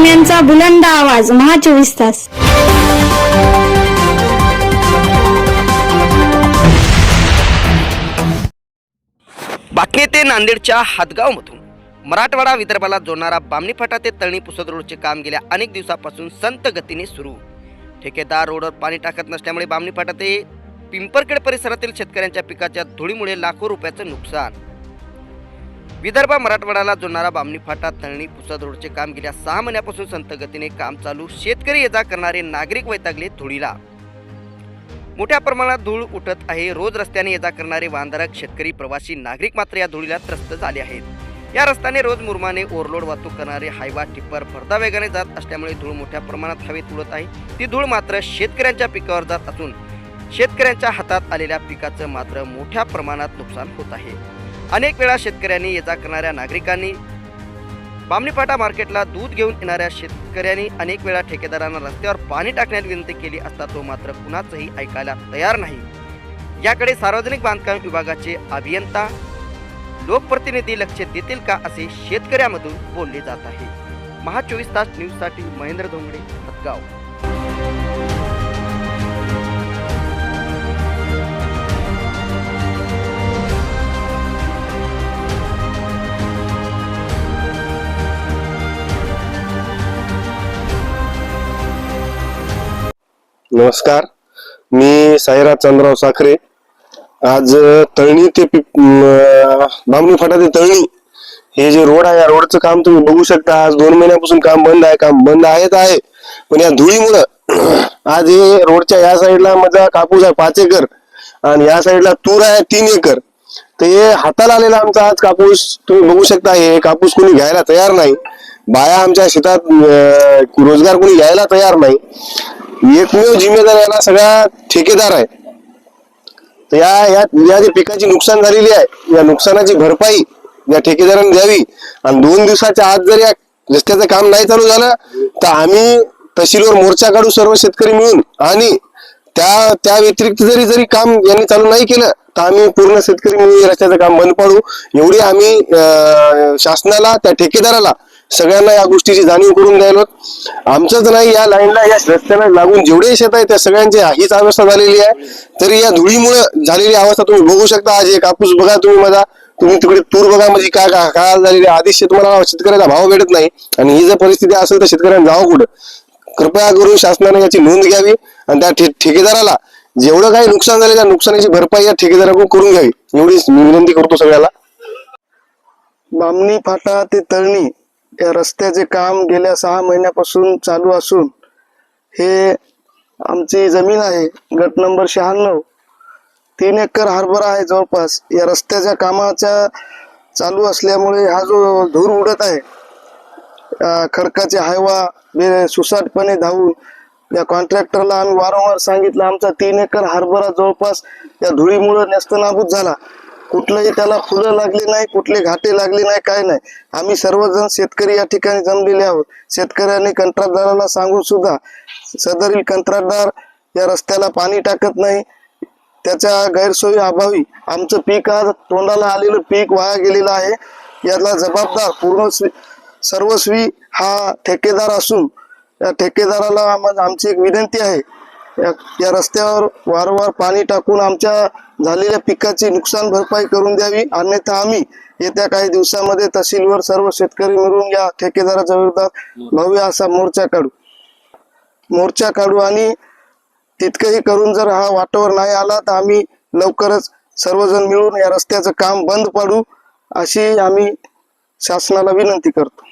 बातम्यांचा बुलंद आवाज महा 24 तास. बातमी येते नांदेडच्या हातगावमधून. मराठवाडा विदर्भाला जोडणारा बामणी फाटा ते तळणी पुसद रोडचे काम गेल्या अनेक दिवसापासून संत गतीने सुरू. ठेकेदार रोडवर पाणी टाकत नसल्यामुळे बामणी फाटा ते पिंपरखेड परिसरातील शेतकऱ्यांच्या पिकाच्या धुळीमुळे लाखो रुपयाचं नुकसान. विदर्भ मराठवाड्याला जोडणारा बामणी फाटा तळणी पुसद रोडचे काम गेल्या 6 महिन्यापासून संत गतीने काम चालू. शेतकरी ये जा करणारे नागरिक वैतागले धुळीला. मोठ्या प्रमाणात धूळ उठत आहे. रोज रस्त्याने ये जा करणारे वाहनधारक, शेतकरी, प्रवासी, नागरिक मात्र या धुळीला त्रस्त झाले आहेत. या रस्त्याने रोज मुरमाने ओव्हरलोड वाहतूक करणारे हायवा टिप्पर भरधा वेगाने जात असल्यामुळे धूळ मोठ्या प्रमाणात हवेत उडत आहे. ती धूळ मात्र शेतकऱ्यांच्या पिकावर जात असून शेतकऱ्यांच्या हातात आलेल्या पिकाचं मात्र मोठ्या प्रमाणात नुकसान होत आहे. अनेक वेळा शेतकऱ्यांनी ये जा करणाऱ्या नागरिकांनी, बामणी फाटा मार्केटला दूध घेऊन येणाऱ्या शेतकऱ्यांनी अनेक वेळा ठेकेदारांना रस्त्यावर पाणी टाकण्याची विनंती केली असता तो मात्र कुणाचंही ऐकायला तयार नाही. याकडे सार्वजनिक बांधकाम विभागाचे अभियंता, लोकप्रतिनिधी लक्ष देतील का असे शेतकऱ्यांमधून बोलले जात आहे. महा 24 तास न्यूजसाठी महेंद्र धोंगडे, हदगाव. नमस्कार, मी साईराज चंद्रराव साखरे. आज तळणी ते बामणी फाटा ते तळणी हे जे रोड आहे, या रोडचं काम तुम्ही बघू शकता. आज 2 महिन्यापासून काम बंद आहे. काम बंद आहे पण या धुळीमुळं आज हे रोडच्या या साईडला माझा कापूस आहे 5 एकर आणि या साईडला तूर आहे 3 एकर. तर हे हाताला आलेला आमचा आज कापूस तुम्ही बघू शकता. हे कापूस कोणी घ्यायला तयार नाही. बाया आमच्या शेतात रोजगार कोणी घ्यायला तयार नाही. एकमेव जिम्मेदार याला सगळा ठेकेदार आहे. तर या जे पिकाची नुकसान झालेली आहे, या नुकसानाची भरपाई या ठेकेदाराने द्यावी. आणि 2 दिवसाच्या आत जर या रस्त्याचं काम नाही चालू झालं तर आम्ही तहसीलवर मोर्चा काढू सर्व शेतकरी मिळून. आणि त्या व्यतिरिक्त जरी काम यांनी चालू नाही केलं तर आम्ही पूर्ण शेतकरी मिळून रस्त्याचं काम बंद पाडू. एवढी आम्ही शासनाला, त्या ठेकेदाराला, सगळ्यांना या गोष्टीची जाणीव करून द्यायला. आमचंच नाही, या लाईनला, या रस्त्याला लागून जेवढे शेत आहे त्या सगळ्यांची हीच अवस्था झालेली आहे. तरी या धुळीमुळे झालेली अवस्था तुम्ही बघू शकता. आज हे कापूस बघा तुम्ही तिकडे तूर बघा, म्हणजे काय झालेली आहे. आधीच तुम्हाला शेतकऱ्याला भाव भेटत नाही आणि ही जर परिस्थिती असेल तर शेतकऱ्यांना जावं कुठं. कृपया करून शासनाने याची नोंद घ्यावी आणि त्या ठेकेदाराला जेवढं काही नुकसान झाले त्या नुकसानाची भरपाई या ठेकेदाराकडून करून घ्यावी, एवढीच मी विनंती करतो सगळ्याला. बामणी फाटा ते तळणी या रस्त्याचे काम गेल्या 6 महिन्यापासून चालू असून हे आमची जमीन आहे, गट नंबर 96, 3 एकर हरभरा आहे जवळपास. या रस्त्याच्या कामाच्या चालू असल्यामुळे हा जो धूर उडत आहे, खडकाचे हायवा सुसाटपणे धावून या कॉन्ट्रॅक्टरला आम्ही वारंवार सांगितलं. आमचा 3 एकर हरभरा जवळपास या धुळीमुळे नेस्तनाबूत झाला. कुठलंही त्याला फुलं लागली नाही, कुठले घाटे लागले नाही, काय नाही. आम्ही सर्वजण शेतकरी या ठिकाणी जमलेले आहोत. शेतकऱ्यांनी कंत्राटदाराला सांगून सुद्धा सदरील कंत्राटदार या रस्त्याला पाणी टाकत नाही. त्याच्या गैरसोयी अभावी आमचं पीक, आज तोंडाला आलेलं पीक वाया गेलेलं आहे. याला जबाबदार पूर्ण सर्वस्वी हा ठेकेदार असून या ठेकेदाराला आमची एक विनंती आहे, या रस्त्यावर वारंवार पाणी टाकून आमच्या झालेल्या पिकाची नुकसान भरपाई करून द्यावी. अन्यथा आम्ही येत्या काही दिवसामध्ये तहसीलवर सर्व शेतकरी मिळून या ठेकेदाराच्या विरोधात भव्य असा मोर्चा काढू आणि तितकंही करून जर हा वाटावर नाही आला तर आम्ही लवकरच सर्वजण मिळून या रस्त्याचं काम बंद पाडू, अशी आम्ही शासनाला विनंती करतो.